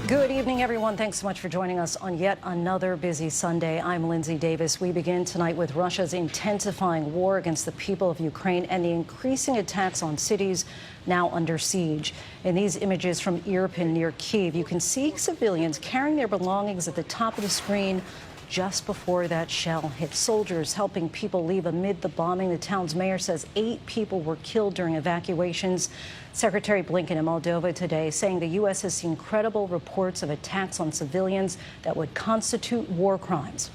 Good evening, everyone. Thanks so much for joining us on yet another busy Sunday. I'm Lindsay Davis. We begin tonight with Russia's intensifying war against the people of Ukraine and the increasing attacks on cities now under siege. In these images from Irpin near Kyiv, you can see civilians carrying their belongings at the top of the screen just before that shell hit. Soldiers helping people leave amid the bombing. The town's mayor says 8 people were killed during evacuations. Secretary Blinken in Moldova today saying the U.S. has seen credible reports of attacks on civilians that would constitute war crimes.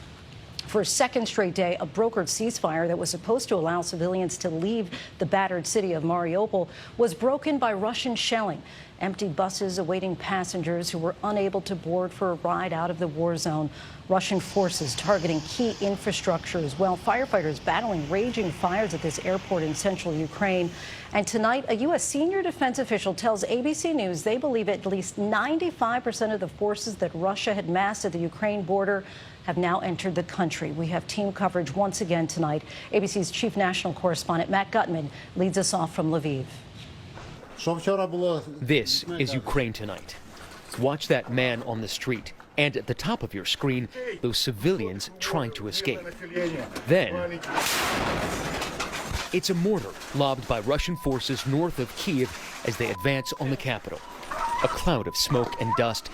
For a second straight day, a brokered ceasefire that was supposed to allow civilians to leave the battered city of Mariupol was broken by Russian shelling. Empty buses awaiting passengers who were unable to board for a ride out of the war zone. Russian forces targeting key infrastructure as well. Firefighters battling raging fires at this airport in central Ukraine. And tonight, a U.S. senior defense official tells ABC News they believe at least 95% of the forces that Russia had massed at the Ukraine border have now entered the country. We have team coverage once again tonight. ABC's chief national correspondent Matt Gutman leads us off from Lviv. This is Ukraine tonight. Watch that man on the street, and at the top of your screen, those civilians trying to escape. Then, it's a mortar lobbed by Russian forces north of Kyiv as they advance on the capital. A cloud of smoke and dust.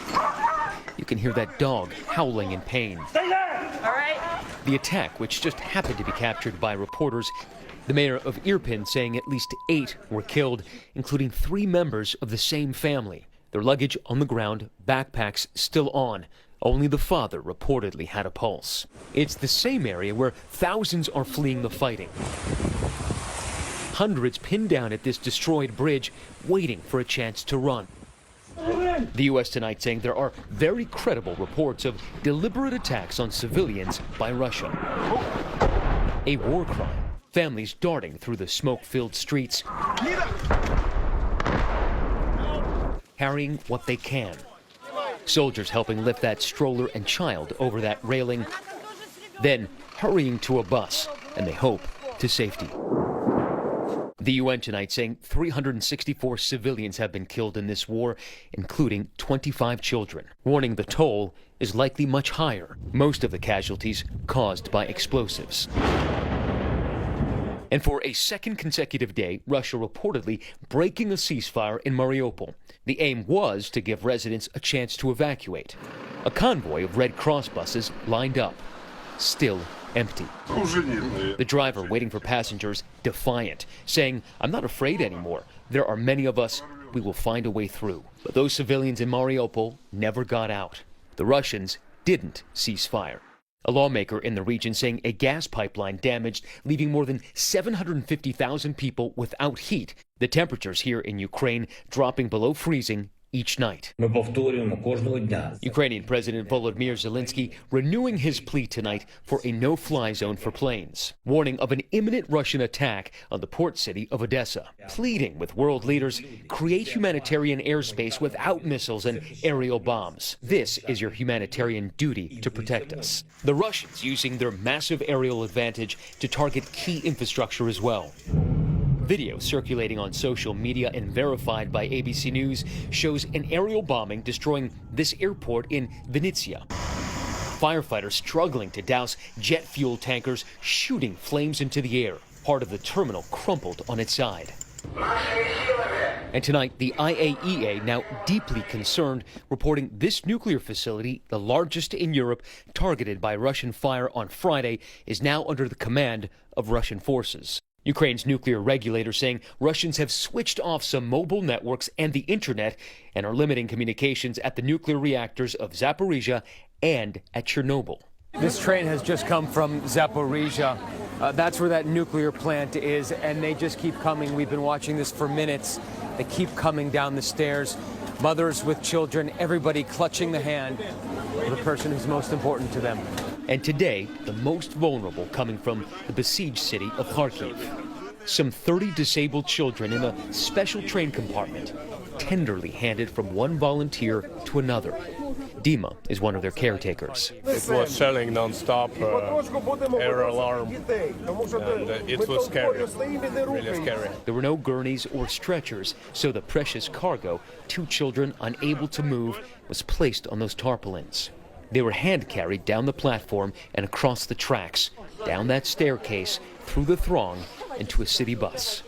You can hear that dog howling in pain. Stay there! All right. The attack, which just happened to be captured by reporters, the mayor of Irpin saying at least 8 were killed, including 3 members of the same family. Their luggage on the ground, backpacks still on. Only the father reportedly had a pulse. It's the same area where thousands are fleeing the fighting. Hundreds pinned down at this destroyed bridge, waiting for a chance to run. The U.S. tonight saying there are very credible reports of deliberate attacks on civilians by Russia. A war crime. Families darting through the smoke-filled streets, carrying what they can. Soldiers helping lift that stroller and child over that railing, then hurrying to a bus, and they hope to safety. The UN tonight saying 364 civilians have been killed in this war, including 25 children, warning the toll is likely much higher, most of the casualties caused by explosives. And for a second consecutive day, Russia reportedly breaking a ceasefire in Mariupol. The aim was to give residents a chance to evacuate. A convoy of Red Cross buses lined up, still empty. The driver waiting for passengers defiant, saying, "I'm not afraid anymore. There are many of us. We will find a way through." But those civilians in Mariupol never got out. The Russians didn't cease fire. A lawmaker in the region saying a gas pipeline damaged, leaving more than 750,000 people without heat. The temperatures here in Ukraine dropping below freezing each night. Ukrainian President Volodymyr Zelensky renewing his plea tonight for a no-fly zone for planes, warning of an imminent Russian attack on the port city of Odessa, pleading with world leaders, create humanitarian airspace without missiles and aerial bombs. This is your humanitarian duty to protect us. The Russians using their massive aerial advantage to target key infrastructure as well. Video circulating on social media and verified by ABC News shows an aerial bombing destroying this airport in Vinnytsia. Firefighters struggling to douse jet fuel tankers, shooting flames into the air. Part of the terminal crumpled on its side. And tonight, the IAEA, now deeply concerned, reporting this nuclear facility, the largest in Europe, targeted by Russian fire on Friday, is now under the command of Russian forces. Ukraine's nuclear regulator saying Russians have switched off some mobile networks and the internet and are limiting communications at the nuclear reactors of Zaporizhia and at Chernobyl. This train has just come from Zaporizhia. That's where that nuclear plant is, and they just keep coming. We've been watching this for minutes. They keep coming down the stairs. Mothers with children, everybody clutching the hand of the person who's most important to them. And today, the most vulnerable coming from the besieged city of Kharkiv. Some 30 disabled children in a special train compartment, tenderly handed from one volunteer to another. Dima is one of their caretakers. It was shelling non-stop, air alarm, and it was scary, really scary. There were no gurneys or stretchers, so the precious cargo, 2 children unable to move, was placed on those tarpaulins. They were hand-carried down the platform and across the tracks, down that staircase, through the throng, and to a city bus.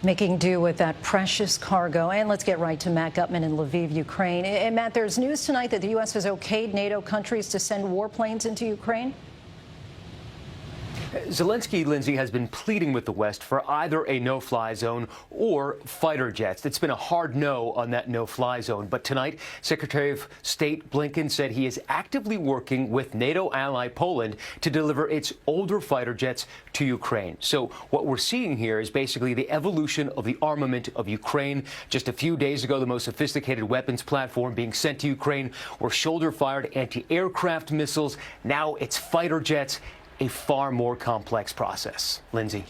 Making do with that precious cargo. And let's get right to Matt Gutman in Lviv, Ukraine. And Matt, there's news tonight that the U.S. has okayed NATO countries to send warplanes into Ukraine. Zelensky, Lindsay, has been pleading with the West for either a no-fly zone or fighter jets. It's been a hard no on that no-fly zone. But tonight, Secretary of State Blinken said he is actively working with NATO ally Poland to deliver its older fighter jets to Ukraine. So what we're seeing here is basically the evolution of the armament of Ukraine. Just a few days ago, the most sophisticated weapons platform being sent to Ukraine were shoulder-fired anti-aircraft missiles. Now it's fighter jets. A far more complex process. Lindsay.